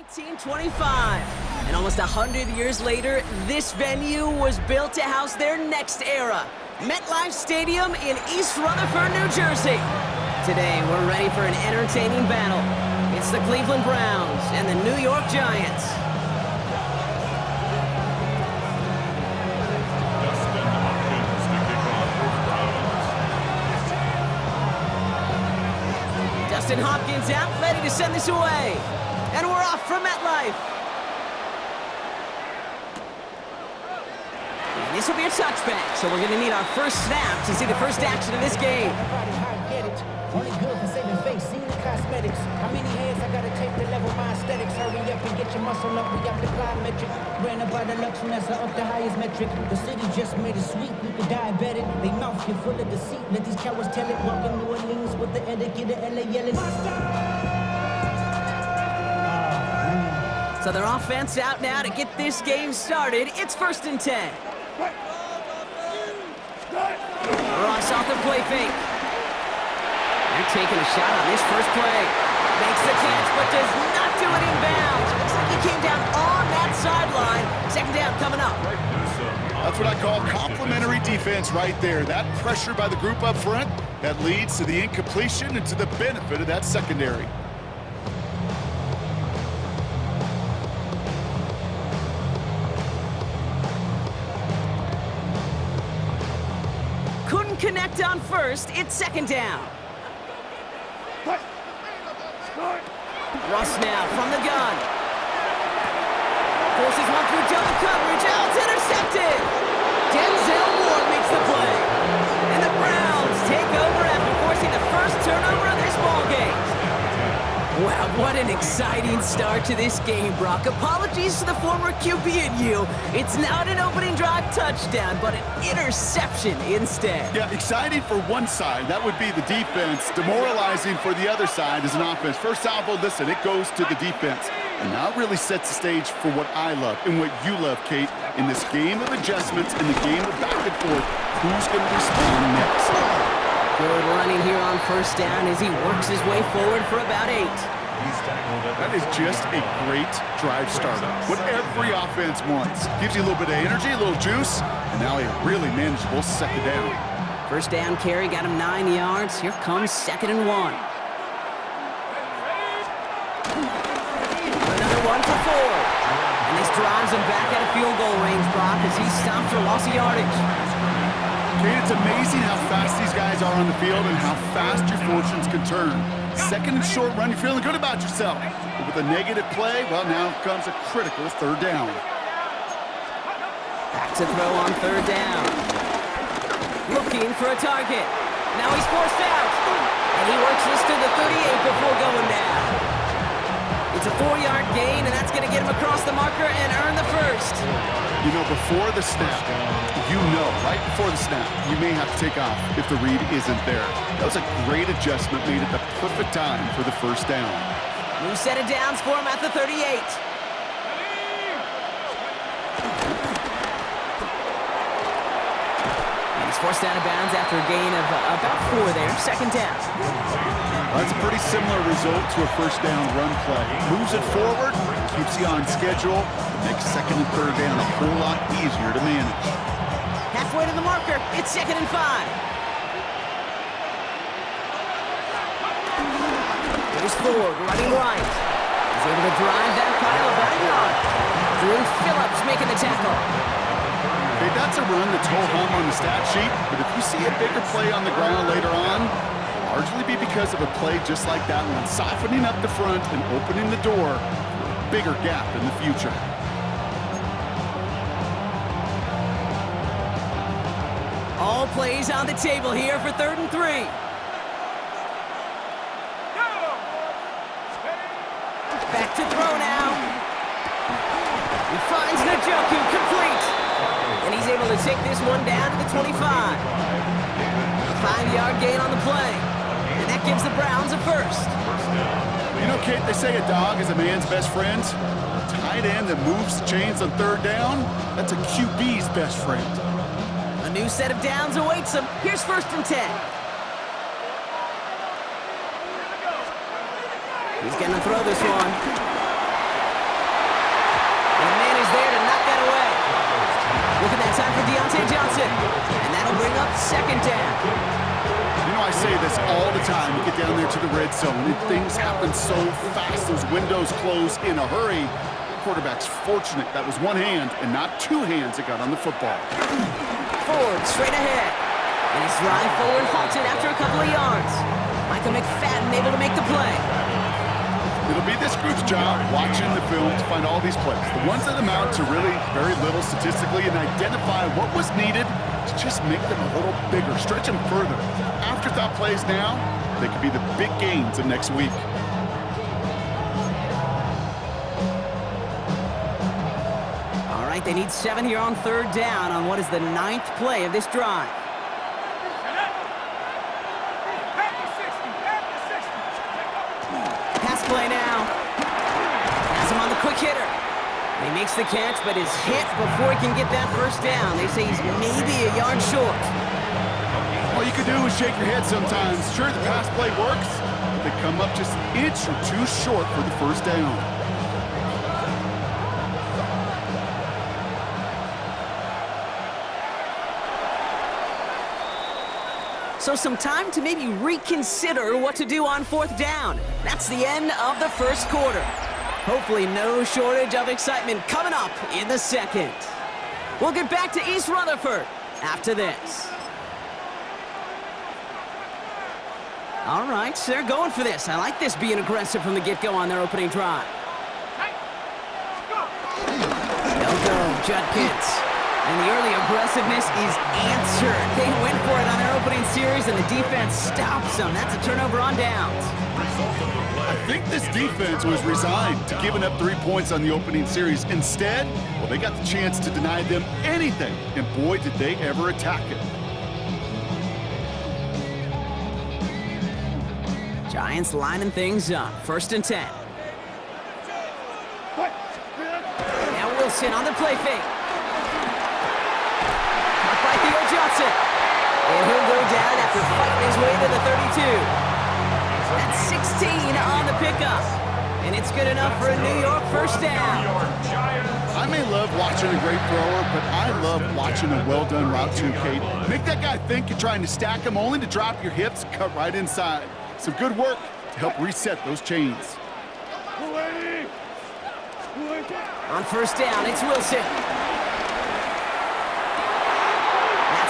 1925. And almost 100 years later, this venue was built to house their next era. MetLife Stadium in East Rutherford, New Jersey. Today, we're ready for an entertaining battle. It's the Cleveland Browns and the New York Giants. Dustin Hopkins out, ready to send this away. And we're off from MetLife. And this will be a touchback, so we're going to need our first snap to see the first action of this game. Only good for saving face, seeing the cosmetics. How many hands I gotta take to level my aesthetics? Hurry up and get your muscle up, we got the plyometric. Ran about the lux and that's up the highest metric. The city just made it sweet, we could diabetic. They mouth you full of deceit, let these cowards tell it. Walking New Orleans with the etiquette of LA yelling. So their offense out now to get this game started. It's 1st and 10. Ross off the play fake. They're taking a shot on this first play. Makes the catch, but does not do it in bounds. Looks like he came down on that sideline. Second down coming up. That's what I call complimentary defense right there. That pressure by the group up front, that leads to the incompletion and to the benefit of that secondary. Couldn't connect on first. It's second down. Russ now from the gun. Forces one through double coverage. Oh, it's intercepted. Denzel Ward makes the play. And the Browns take over after forcing the first turnover of this ballgame. Wow, what an exciting start to this game, Brock. Apologies to the former QB and you. It's not an opening drive touchdown, but an interception instead. Yeah, exciting for one side. That would be the defense. Demoralizing for the other side as an offense. First salvo, listen, it goes to the defense. And that really sets the stage for what I love and what you love, Kate, in this game of adjustments, in the game of back and forth. Who's going to respond next? Good running here on first down as he works his way forward for about 8. That is just a great drive starter. What every offense wants. Gives you a little bit of energy, a little juice, and now a really manageable second down. First down carry got him 9 yards. Here comes 2nd and 1. Another one for 4. And this drives him back out of field goal range, Brock, as he stopped for loss of yardage. Kate, it's amazing how fast these guys are on the field and how fast your fortunes can turn. Second and short run, you're feeling good about yourself. But with a negative play, well, now comes a critical 3rd down. Back to throw on 3rd down. Looking for a target. Now he's forced out. And he works this to the 38 before going down. It's a 4-yard gain, and that's going to get him across the marker and earn the first. You know, before the snap, right before the snap, you may have to take off if the read isn't there. That was a great adjustment made at the perfect time for the first down. New set of downs for him at the 38. And he's forced out of bounds after a gain of about 4 there. Second down. Well, that's a pretty similar result to a first down run play. Moves it forward, keeps you on schedule. Makes 2nd and 3rd down a whole lot easier to manage. Halfway to the marker, it's 2nd and 5. Here's Ford running right. He's able to drive that pile about a yard. Drew Phillips making the tackle. Okay, that's a run that's ho-hum on the stat sheet, but if you see a bigger play on the ground later on, it'll largely be because of a play just like that one, softening up the front and opening the door for a bigger gap in the future. All plays on the table here for 3rd and 3. Back to throw now. He finds Njoku complete. And he's able to take this one down to the 25. A 5-yard gain on the play. And that gives the Browns a first. You know, Kate, they say a dog is a man's best friend. A tight end that moves chains on 3rd down, that's a QB's best friend. A new set of downs awaits him. Here's 1st and 10. He's going to throw this one. Wilson. And that'll bring up second down. You know, I say this all the time. You get down there to the red zone, and things happen so fast. Those windows close in a hurry. The quarterback's fortunate that was one hand and not two hands that got on the football. Ford straight ahead. And his drive forward halted after a couple of yards. Michael McFadden able to make the play. It'll be this group's job watching the film to find all these plays, the ones that amount to really very little statistically, and identify what was needed to just make them a little bigger, stretch them further. Afterthought plays now, they could be the big gains of next week. All right, they need 7 here on third down on what is the 9th play of this drive. Play now. Has him on the quick hitter. He makes the catch, but is hit before he can get that first down. They say he's maybe a yard short. All you can do is shake your head sometimes. Sure, the pass play works, but they come up just an inch or two short for the first down. So some time to maybe reconsider what to do on fourth down. That's the end of the first quarter. Hopefully no shortage of excitement coming up in the second. We'll get back to East Rutherford after this. All right, so they're going for this. I like this being aggressive from the get-go on their opening drive. They'll go, Judkins. And the early aggressiveness is answered. They went for it on their opening series, and the defense stops them. That's a turnover on downs. I think this defense was resigned to giving up 3 points on the opening series. Instead, well, they got the chance to deny them anything, and boy, did they ever attack it. Giants lining things up. 1st and 10. Now Wilson on the play fake. By Theo Johnson. And he'll go down after fighting his way to the 32. That's 16 on the pickup. And it's good enough for a New York first down. I may love watching a great thrower, but I love watching a well-done route too, Kate. Make that guy think you're trying to stack him only to drop your hips, cut right inside. Some good work to help reset those chains. On first down, it's Wilson.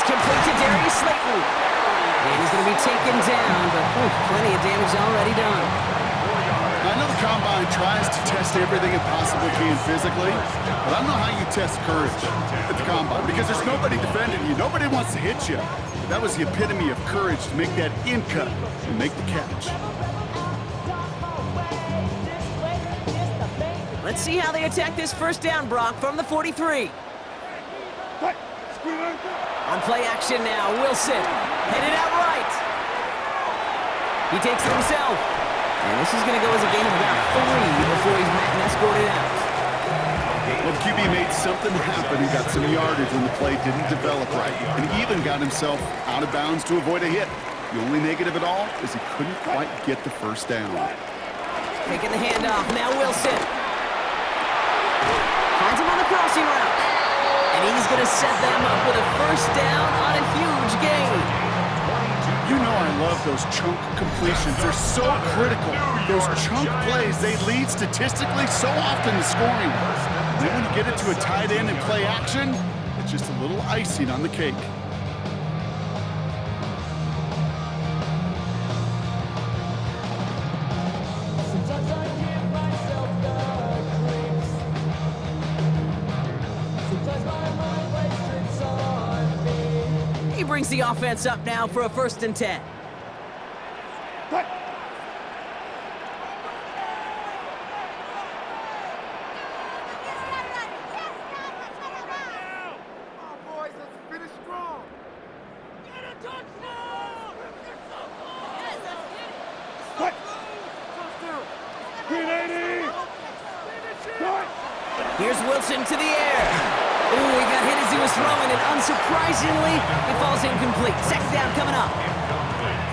Complete to Darius Slayton. And he's going to be taken down, but plenty of damage already done. I know the Combine tries to test everything it possibly can physically, but I don't know how you test courage at the Combine, because there's nobody defending you. Nobody wants to hit you. But that was the epitome of courage to make that in cut and make the catch. Let's see how they attack this first down, Brock, from the 43. On play action now, Wilson headed out right. He takes it himself. And this is going to go as a gain of about 3 before he's met and escorted out. Well, the QB made something happen. He got some yardage when the play didn't develop right. And he even got himself out of bounds to avoid a hit. The only negative at all is he couldn't quite get the first down. Taking the handoff, now Wilson. Finds him on the crossing route. And he's going to set them up with a first down on a huge gain. You know I love those chunk completions. They're so critical. Those chunk plays, they lead statistically so often to scoring. And then when you get it to a tight end and play action, it's just a little icing on the cake. He brings the offense up now for a 1st and 10. Here's Wilson to the air. Ooh, he got hit as he was throwing, and unsurprisingly, it falls incomplete. 2nd down coming up.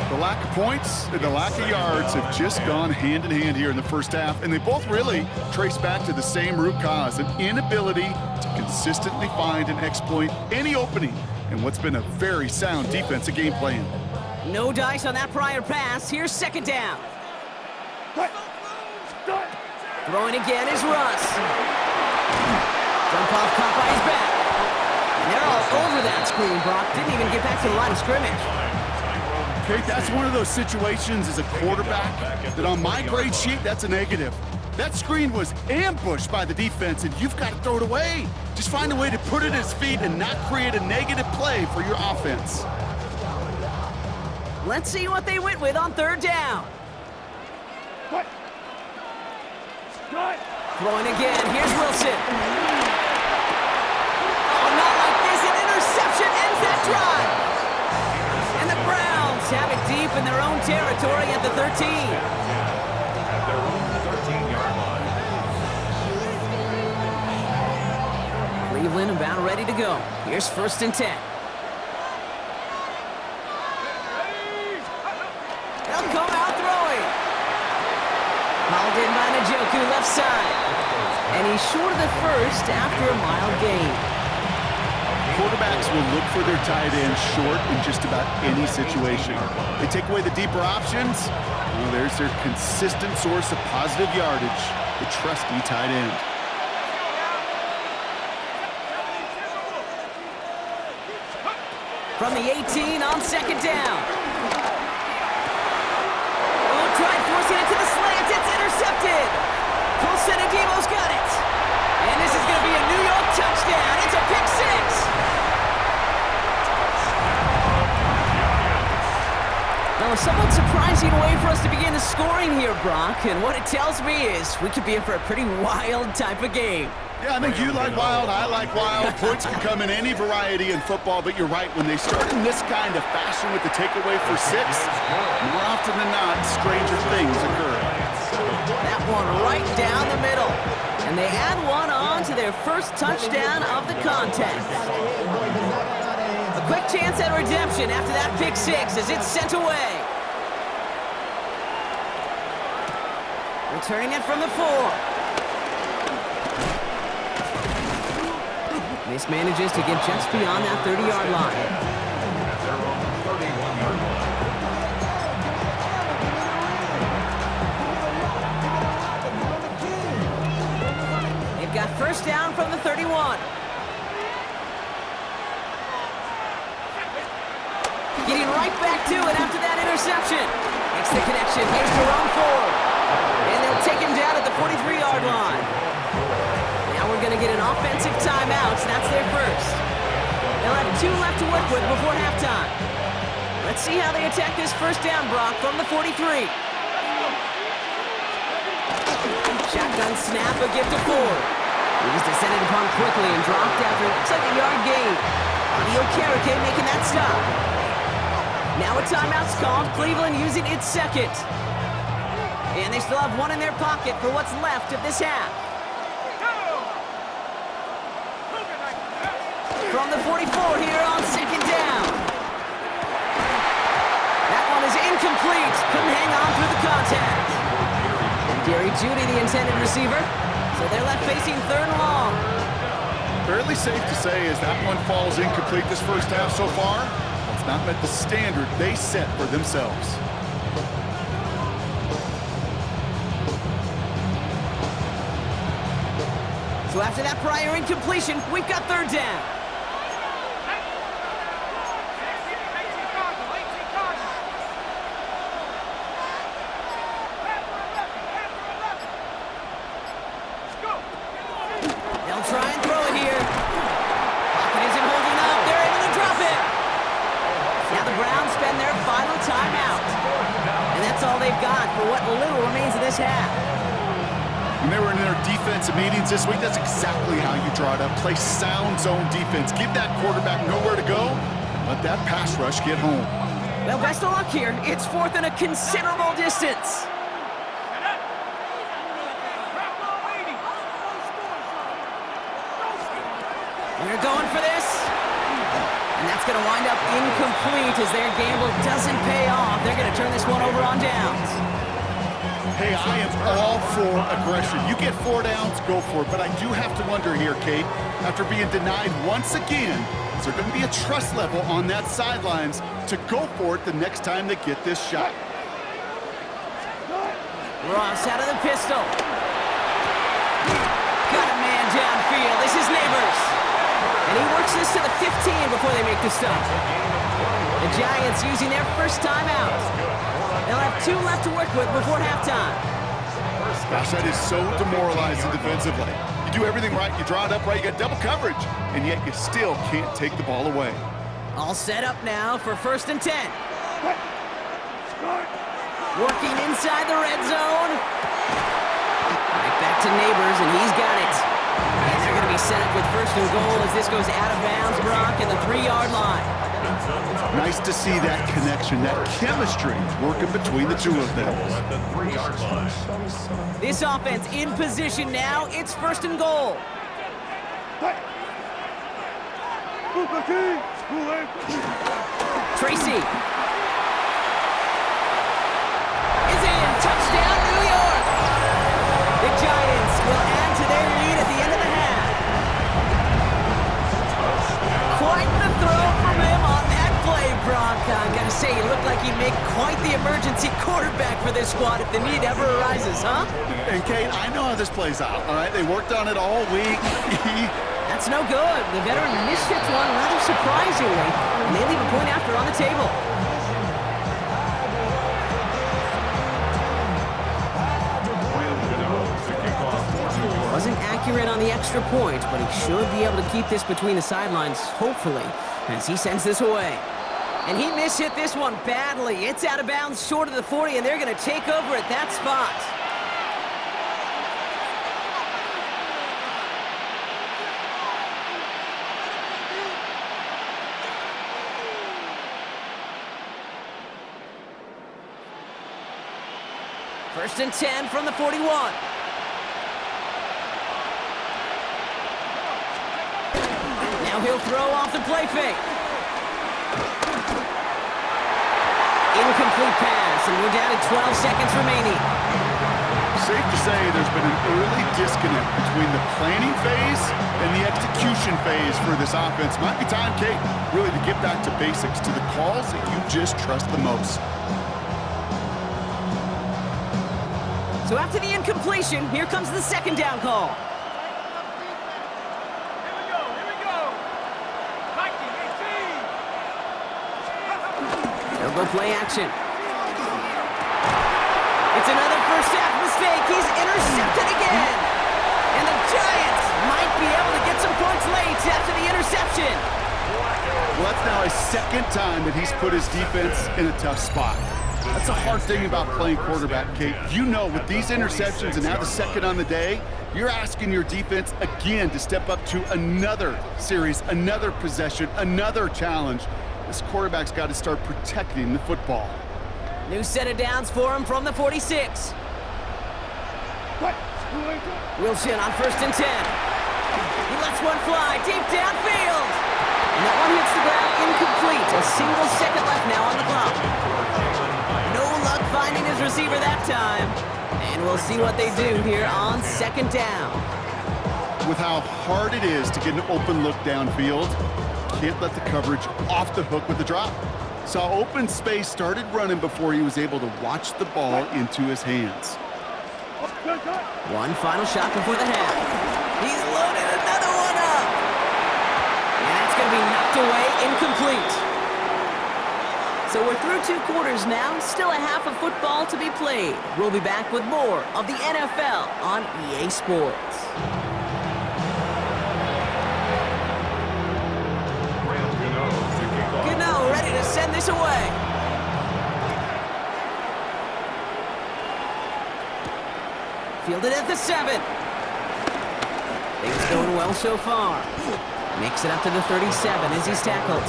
The lack of points and the lack of yards have just gone hand in hand here in the first half, and they both really trace back to the same root cause, an inability to consistently find and exploit any opening and what's been a very sound defensive game plan. No dice on that prior pass. Here's second down. Throwing again is Russ. Dump off caught by his back. And they're all over that screen, Brock. Didn't even get back to the line of scrimmage. Okay, that's one of those situations as a quarterback that on my grade sheet, that's a negative. That screen was ambushed by the defense, and you've got to throw it away. Just find a way to put it at his feet and not create a negative play for your offense. Let's see what they went with on third down. Throwing again. Here's Wilson. Oh, not like this. An interception ends that drive. And the Browns have it deep in their own territory at the 13. At their own 13-yard line. Cleveland about ready to go. Here's 1st and 10. They'll come out throwing. Hauled in by Njoku, left side. And he's short of the first after a mild gain. Quarterbacks will look for their tight end short in just about any situation. They take away the deeper options. Well, there's their consistent source of positive yardage, the trusty tight end. From the 18 on second down. Oh, tried forcing it to the slant. It's intercepted. Colson Adebo's got it. And this is going to be a New York touchdown. It's a pick six. Now, a somewhat surprising way for us to begin the scoring here, Brock. And what it tells me is we could be in for a pretty wild type of game. Yeah, I think you like wild, I like wild. Points can come in any variety in football, but you're right. When they start in this kind of fashion with the takeaway for 6, more often than not, stranger things occur. That one right down the middle. And they add one on to their first touchdown of the contest. A quick chance at redemption after that pick six as it's sent away. Returning it from the 4. This manages to get just beyond that 30-yard line. At their own 31-yard line. They've got first down from the 31. Getting right back to it after that interception. Makes the connection. Here's Jerome Ford. And they'll take him down at the 43-yard line. Now we're going to get an offensive timeout, so that's their first. They'll have 2 left to work with before halftime. Let's see how they attack this first down, Brock, from the 43. Shotgun snap, a gift to Ford. He's descended upon quickly and dropped after looks like a yard gain. Audio Karake making that stop. Now a timeout's called, Cleveland using its second. And they still have one in their pocket for what's left of this half. From the 44 here on second down. That one is incomplete. Couldn't hang on through the contact. Gary Judy, the intended receiver. So they're left facing 3rd and long. Fairly safe to say as that one falls incomplete this first half so far, it's not met the standard they set for themselves. So after that prior incompletion, we've got 3rd down. They'll try and throw it here. Pocket isn't holding up. They're able to drop it. Now the Browns spend their final timeout. And that's all they've got for what little remains of this half. When they were in their defensive meetings this week, that's exactly how you draw it up. Play sound zone defense. Give that quarterback nowhere to go. And let that pass rush get home. Well, best of luck here. It's 4th and a considerable distance. They're going for this. And that's going to wind up incomplete as their gamble doesn't pay off. They're going to turn this one over on downs. Hey, I am all for aggression. You get 4 downs, go for it. But I do have to wonder here, Kate, after being denied once again, is there going to be a trust level on that sidelines to go for it the next time they get this shot? Ross out of the pistol. Got a man downfield. This is Neighbors. And he works this to the 15 before they make the stop. The Giants using their first timeout. They'll have 2 left to work with before halftime. Gosh, that is so demoralizing defensively. You do everything right, you draw it up right, you got double coverage, and yet you still can't take the ball away. All set up now for 1st and 10. Working inside the red zone. Right back to Neighbors, and he's got it. And they're going to be set up with 1st and goal as this goes out of bounds, Brock, at the 3-yard line. Nice to see that connection, that chemistry working between the two of them. At the 3-yard line. This offense in position now. It's 1st and goal. Tracy. Is in. Touchdown, New York. The Giants will add to their lead at the end of the half. Quite the throw from him on that play, Brock. I gotta say, he looked like he'd make quite the emergency quarterback for this squad if the need ever arises, huh? And Kate, I know how this plays out, all right? They worked on it all week. That's no good. The veteran mishits one rather surprisingly, and they leave a point after on the table. Wasn't accurate on the extra point, but he should be able to keep this between the sidelines, hopefully, as he sends this away. And he mishit this one badly. It's out of bounds short of the 40, and they're going to take over at that spot. First and 10 from the 41. Now he'll throw off the play fake. Incomplete pass, and we're down to 12 seconds remaining. Safe to say there's been an early disconnect between the planning phase and the execution phase for this offense. Might be time, Kate, really to get back to basics, to the calls that you just trust the most. So after the incompletion, here comes the 2nd down call. They'll go play action. It's another first half mistake. He's intercepted again. And the Giants might be able to get some points late after the interception. Well, that's now a 2nd time that he's put his defense in a tough spot. That's a hard thing about playing quarterback, Kate. You know, with these interceptions and now the 2nd on the day, you're asking your defense again to step up to another series, another possession, another challenge. This quarterback's got to start protecting the football. New set of downs for him from the 46. Wilson on 1st and 10. He lets one fly deep downfield. And that one hits the ground incomplete. A single second left now on the clock. No luck finding his receiver that time. And we'll see what they do here on 2nd down. With how hard it is to get an open look downfield, can't let the coverage off the hook with the drop. Saw open space, started running before he was able to watch the ball into his hands. One final shot before the half. He's loaded another one up. And that's going to be knocked away, incomplete. So we're through 2 quarters now, still a half of football to be played. We'll be back with more of the NFL on EA Sports. Gano ready to send this away. Fielded at the 7. Things going well so far. Makes it up to the 37 as he's tackled.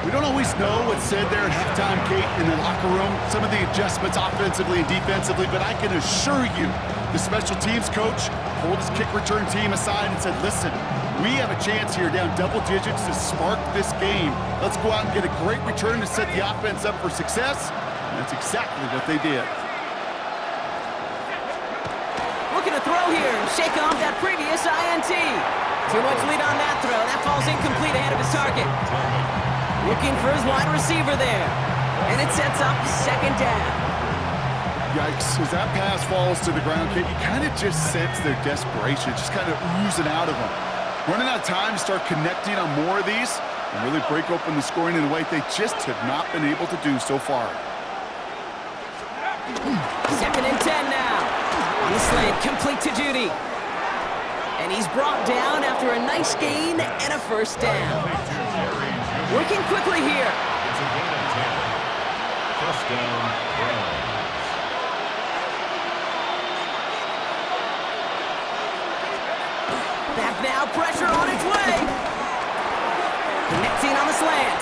We don't always know what's said there at halftime, Kate, in the locker room, some of the adjustments offensively and defensively, but I can assure you the special teams coach pulled his kick return team aside and said, listen, we have a chance here down double digits to spark this game. Let's go out and get a great return to set the offense up for success, and that's exactly what they did. shake off that previous INT. Too much lead on that throw. That falls incomplete ahead of his target. Looking for his wide receiver there. And it sets up second down. Yikes, as that pass falls to the ground, Kate, you kind of just sense their desperation, just kind of oozing out of them. Running out of time to start connecting on more of these and really break open the scoring in a way they just have not been able to do so far. Second and 10 now. On the slant, complete to Judy. And he's brought down after a nice gain and a first down. Working quickly here. It's a gain of 10. First down, Browns. Back now, pressure on its way. Connecting on the slant.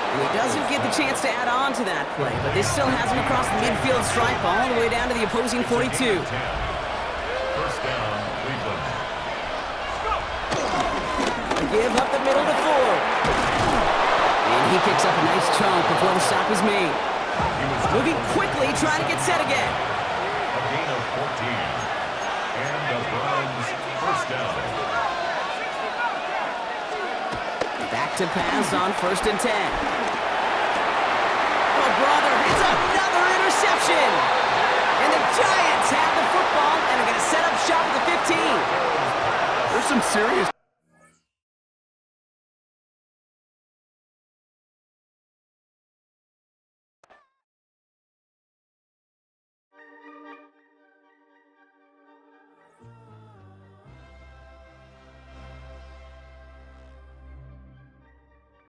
And he doesn't get the chance to add on to that play, but this still has him across the midfield stripe all the way down to the opposing 42. First down, Cleveland. A give up the middle to Ford. And he picks up a nice chunk before the stop is made. Moving quickly, trying to get set again. A gain of 14. And the Browns first down. Back to pass on first and 10. Oh, brother, it's another interception. And the Giants have the football and are going to set up shop at the 15. There's some serious